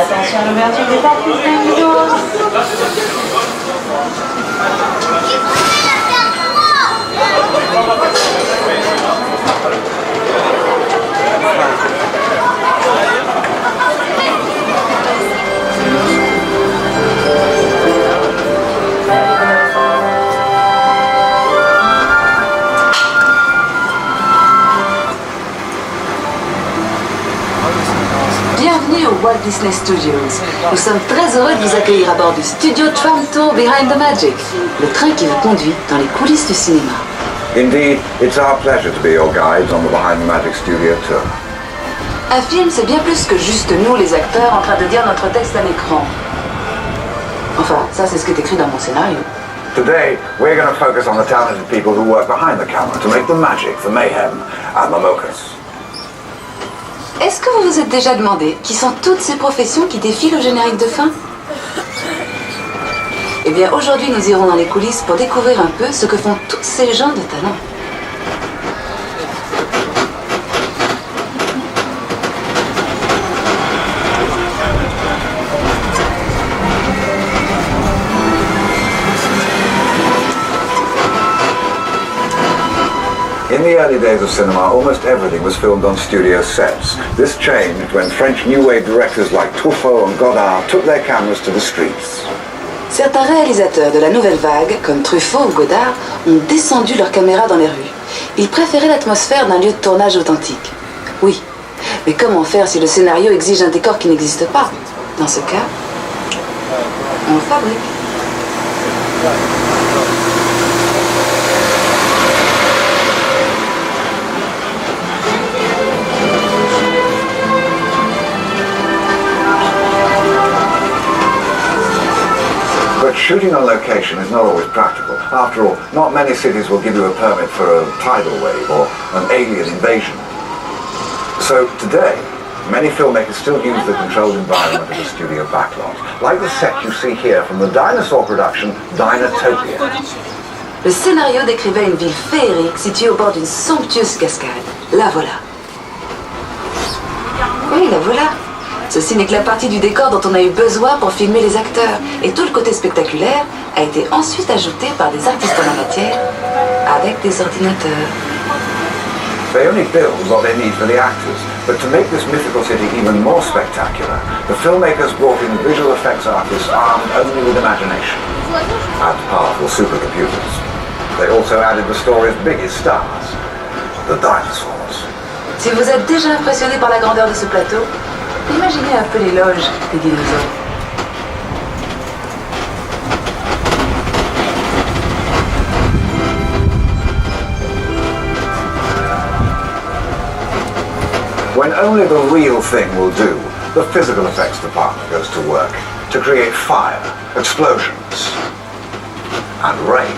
Attention à l'ouverture des portes, please stand the doors. Bienvenue au Walt Disney Studios. Nous sommes très heureux de vous accueillir à bord du Studio Tram Tour Behind the Magic, le train qui vous conduit dans les coulisses du cinéma. Indeed, it's our pleasure to be your guides on the Behind the Magic Studio Tour. Un film, c'est bien plus que juste nous, les acteurs, en train de dire notre texte à l'écran. Enfin, ça, c'est ce qui est écrit dans mon scénario. Today, we're going to focus on the talented people who work behind the camera to make the magic, the mayhem, and the mochas. Est-ce que vous vous êtes déjà demandé qui sont toutes ces professions qui défilent au générique de fin? Eh bien, aujourd'hui, nous irons dans les coulisses pour découvrir un peu ce que font tous ces gens de talent. In the early days of cinema, almost everything was filmed on studio sets. This changed when French New Wave directors like Truffaut and Godard took their cameras to the streets. Certains réalisateurs de la nouvelle vague, comme Truffaut ou Godard, ont descendu leurs caméras dans les rues. Ils préféraient l'atmosphère d'un lieu de tournage authentique. Oui, mais comment faire si le scénario exige un décor qui n'existe pas? Dans ce cas, on le fabrique. But shooting on location is not always practical. After all, not many cities will give you a permit for a tidal wave or an alien invasion. So today, many filmmakers still use the controlled environment of the studio backlot, like the set you see here from the dinosaur production Dinotopia. Le scénario décrivait une ville féerique située au bord d'une somptueuse cascade. La voilà. Oui, la voilà. Ceci n'est que la partie du décor dont on a eu besoin pour filmer les acteurs. Et tout le côté spectaculaire a été ensuite ajouté par des artistes en la matière avec des ordinateurs. They only build what they need for the actors, but to make this mythical city even more spectacular, the filmmakers brought in visual effects artists armed only with imagination and powerful supercomputers. They also added the story's biggest stars, the dinosaurs. Si vous êtes déjà impressionné par la grandeur de ce plateau, imaginez un peu l'éloge des dinosaures. When only the real thing will do, the physical effects department goes to work to create fire, explosions, and rain.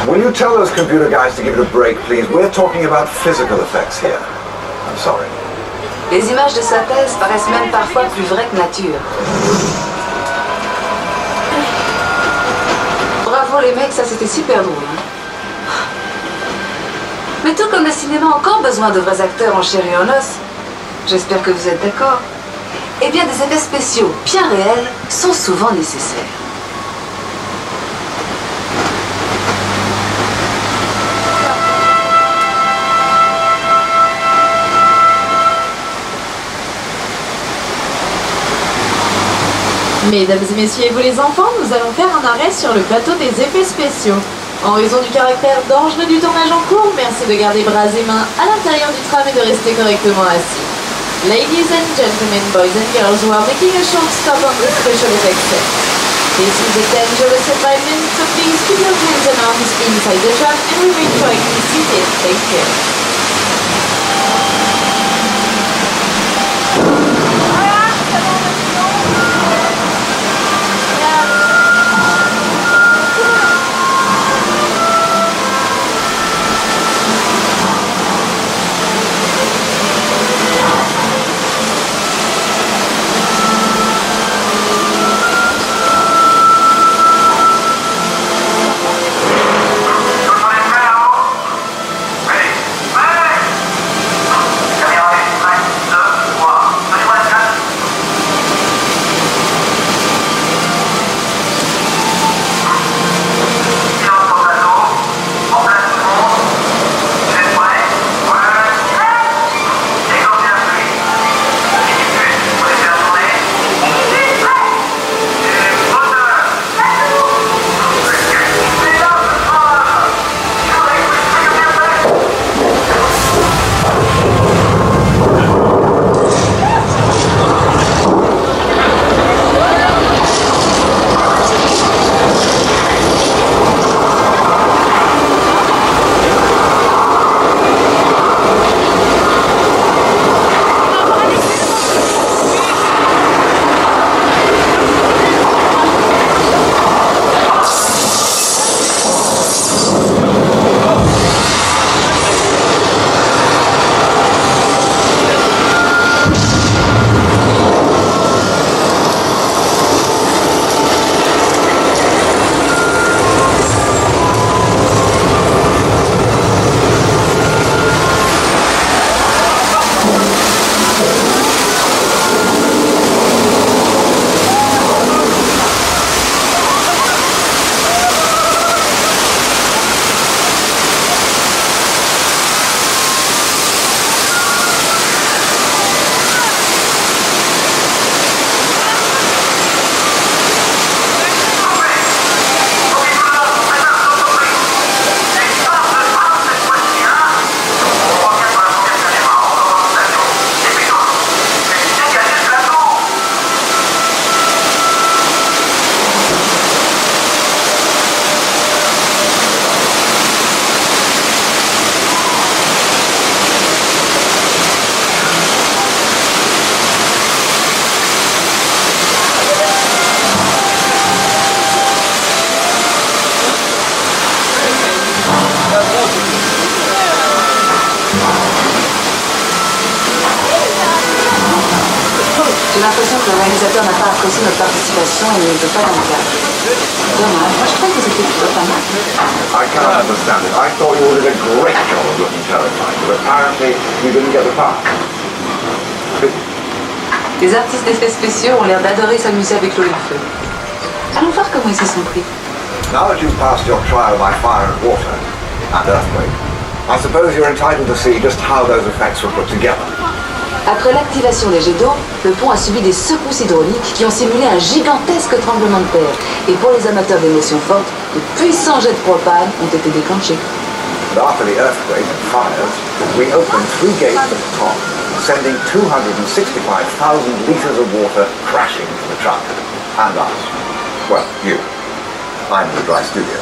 Will you tell those computer guys to give it a break, please? We're talking about physical effects here. I'm sorry. Les images de synthèse paraissent même parfois plus vraies que nature. Bravo les mecs, ça c'était super drôle. Hein. Mais tout comme le cinéma a encore besoin de vrais acteurs en chair et en os, j'espère que vous êtes d'accord, eh bien des effets spéciaux bien réels sont souvent nécessaires. Mesdames et messieurs, et vous les enfants, nous allons faire un arrêt sur le plateau des effets spéciaux. En raison du caractère dangereux du tournage en cours, merci de garder bras et mains à l'intérieur du tram et de rester correctement assis. Ladies and gentlemen, boys and girls who are making a short stop on the special effects set. This is a dangerous environment, so please keep your hands and arms inside the tram and remain correctly seated. Take care. Ready? que le réalisateur n'a pas apprécié notre participation et ne veut pas dans le cadre. Dommage, moi je croyais que c'était plutôt pas mal. I can't understand it. I thought you did a great job of looking terrifying, but apparently you didn't get the part. Les artistes d'effets spéciaux ont l'air d'adorer s'amuser avec l'eau et le feu. Allons voir comment ils s'y sont pris. Now that you've passed your trial by fire and water, and earthquake, I suppose you're entitled to see just how those effects were put together. Après l'activation des jets d'eau, le pont a subi des secousses hydrauliques qui ont simulé un gigantesque tremblement de terre. Et pour les amateurs d'émotions fortes, de puissants jets de propane ont été déclenchés. And after the earthquake and fires, we opened 3 gates at the top, sending 265,000 litres of water crashing into the truck. And us. Well, you. I'm in the dry studio.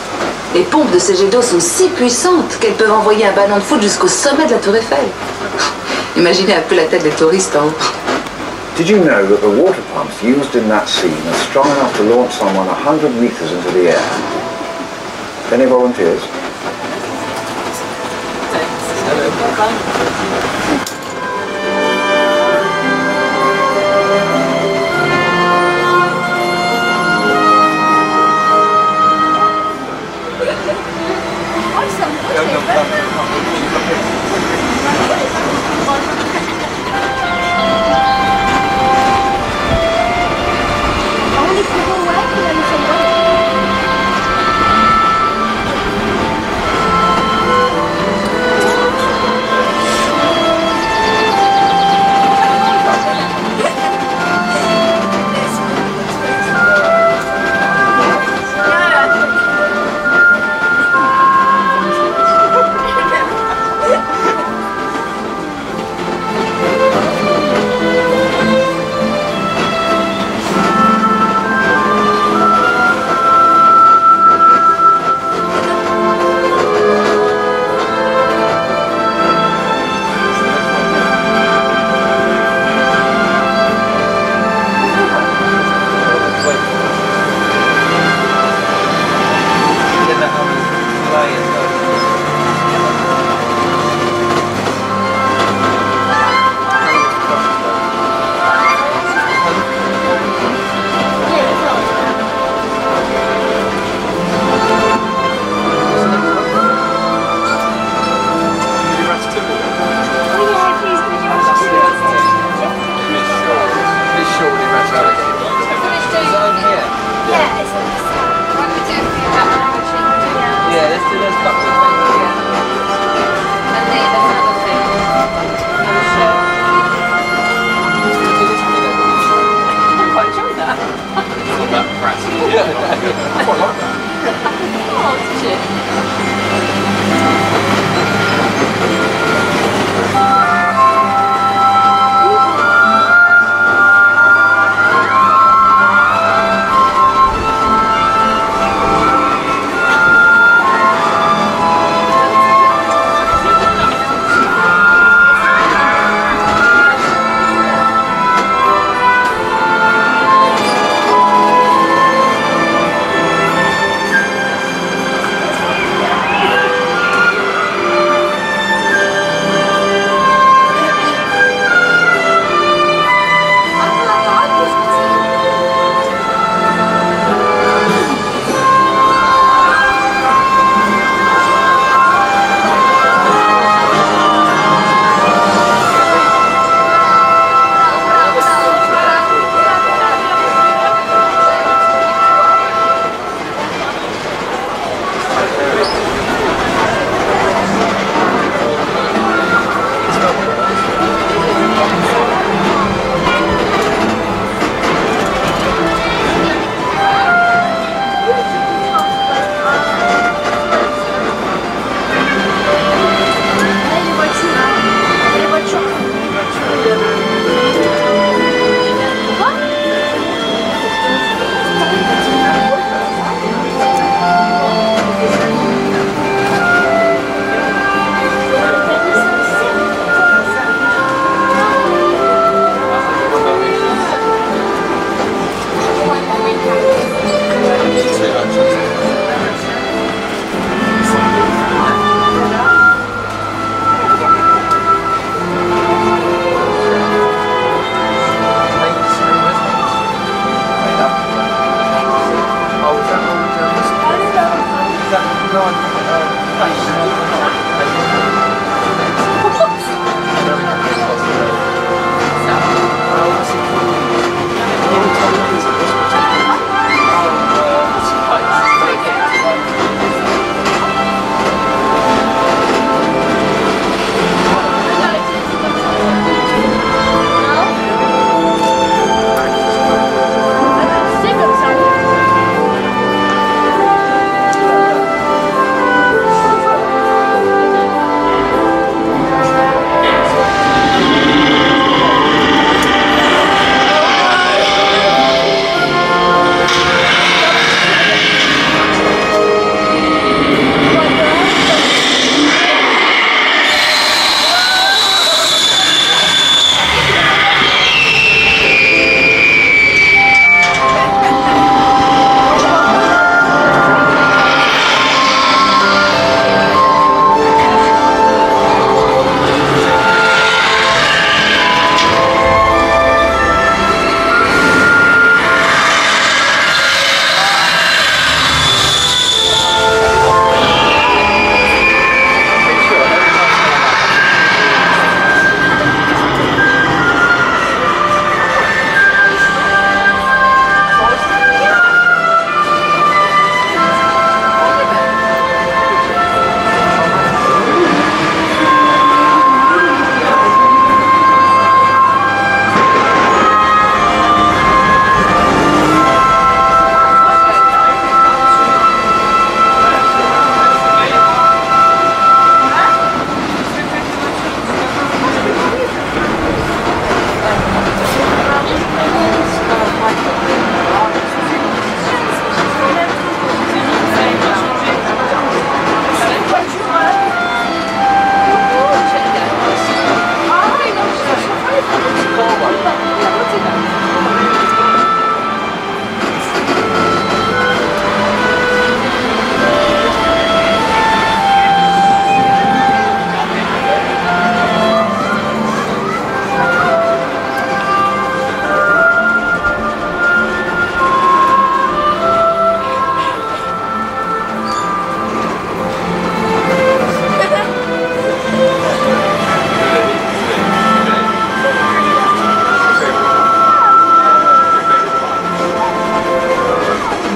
Les pompes de ces jets d'eau sont si puissantes qu'elles peuvent envoyer un ballon de foot jusqu'au sommet de la tour Eiffel. Imaginez un peu la tête des touristes en haut. Did you know that the water pumps used in that scene are strong enough to launch someone 100 meters into the air? Any volunteers?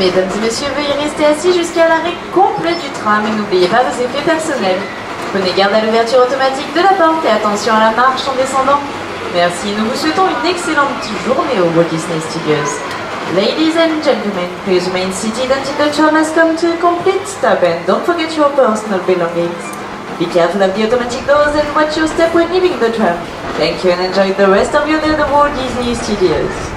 Mesdames et messieurs, veuillez rester assis jusqu'à l'arrêt complet du tram et n'oubliez pas vos effets personnels. Prenez garde à l'ouverture automatique de la porte et attention à la marche en descendant. Merci et nous vous souhaitons une excellente journée au Walt Disney Studios. Ladies and gentlemen, please remain seated until the tram has come to a complete stop and don't forget your personal belongings. Be careful of the automatic doors and watch your step when leaving the tram. Thank you and enjoy the rest of your day at the Walt Disney Studios.